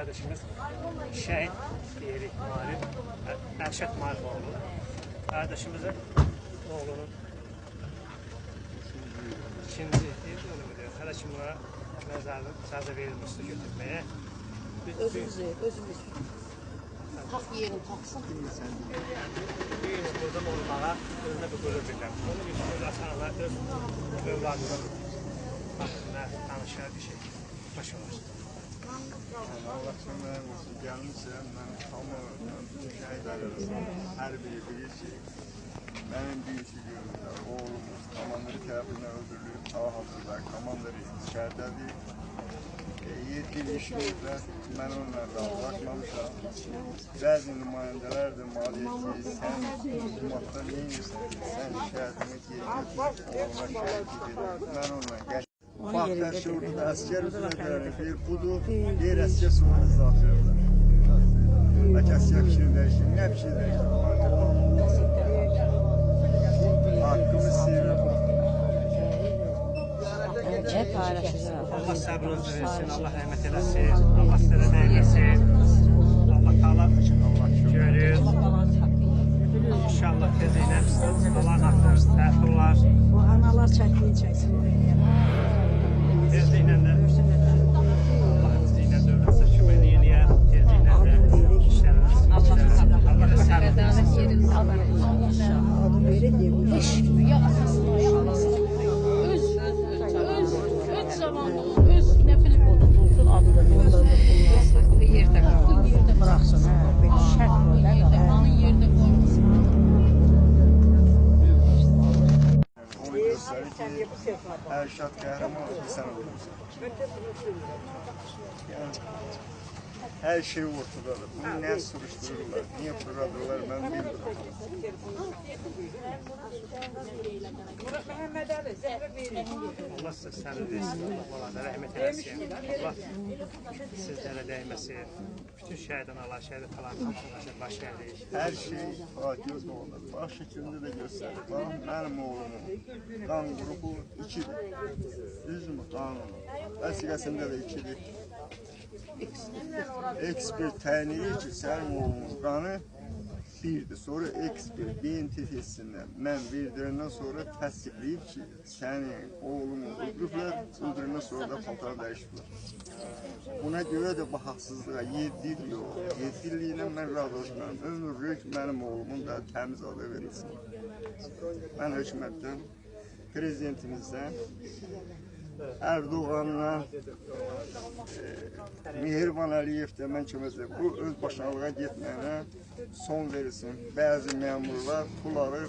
kardeşimiz şehit diyelim Marif, Erşet Marifoğlu. Kardeşimizin oğlunun ikinci ölümüdür. Kardeşimle mezarlık sadece verilmişti götürmeye. Özümüz. Tak yerini taksın. Biz burada olmağa özüne bir gurur bilirəm. Onun için öz atanlar öz evladının hakkında danışan bir şey. Başı var. Allah sana olsun gelmişsen ben ama şehitler arasında her biri bilir ki benim bir işi görürler. Oğlumuz Kamanları tarafından öldürülüp Tahasızlar Kamanları şehirdedir. 7 yıl işleyipler. Ben onlarla ulaşmamışam. Bazı nümayendeler de maliyeti sen hukumatda neymişsin? Sen şehitini geri götürüp oğluma şehitlik edin. Ben onunla geç. Faktör şurada asker üzere bir budu, bir asker sonra zaferler. Asker pişirler, ne pişirler? Hakkımı seviyorum. Hep paylaşacağız. Allah sabrınızı versin, Allah rahmet eylesin, Allah sizlere değmesin. Allah Teala görür. İnşallah tezliğine Allah'ın hakkı terfi olar. O analar çəkdiyi çəksin. Tezliğine de Allah'ın izniyle dövləsə köməkliyi eləyər. Tezliğine de işlərimiz. Allah səbrinizi Adı belə deyim. Heç kimi ya atasını, ya anasını öz zamanı, öz nə bilim Olsun adı da saklı yerdə qalır. bıraxsın. Belə şərt var da. Anın yerdə qoymasın. Onu gösterir ki Erşat Kahraman sen olursun. Yani her şey ortadadır. Bunu ne soruştururlar, niye fırladırlar ben bilmiyorum. Allah sizlere versin, Allah rahmet eylesin. Allah sizlere değmesin. Bütün şehiden Allah şehit falan hamısına baş verdik. Her şey göz olur. Baş şeklinde de gösterir. Bak benim oğlumun kan grubu 2'dir. Düz mü kanun? Vəsiqəsində de 2'dir. Ekspert təyin edir ki, sənin oğlunun qanı 1'dir. Sonra ekspert beyin testindən mən verdirəndən sonra təsdiqləyib ki, sənin oğlunu öldürüblər, öldürəndən sonra da paltar dəyişiblər. Buna görə də bu haqsızlığa 7 il yox, 7 illiylə mən razılaşmıram. Ömürlük mənim oğlumun da təmiz adı verilsin. Mən hökumətdən, prezidentimizdən, Erdoğan'la Mihriban Əliyev'də mən köməklə bu öz başkanlığa getməyənə son verilsin. Bəzi məmurlar pulları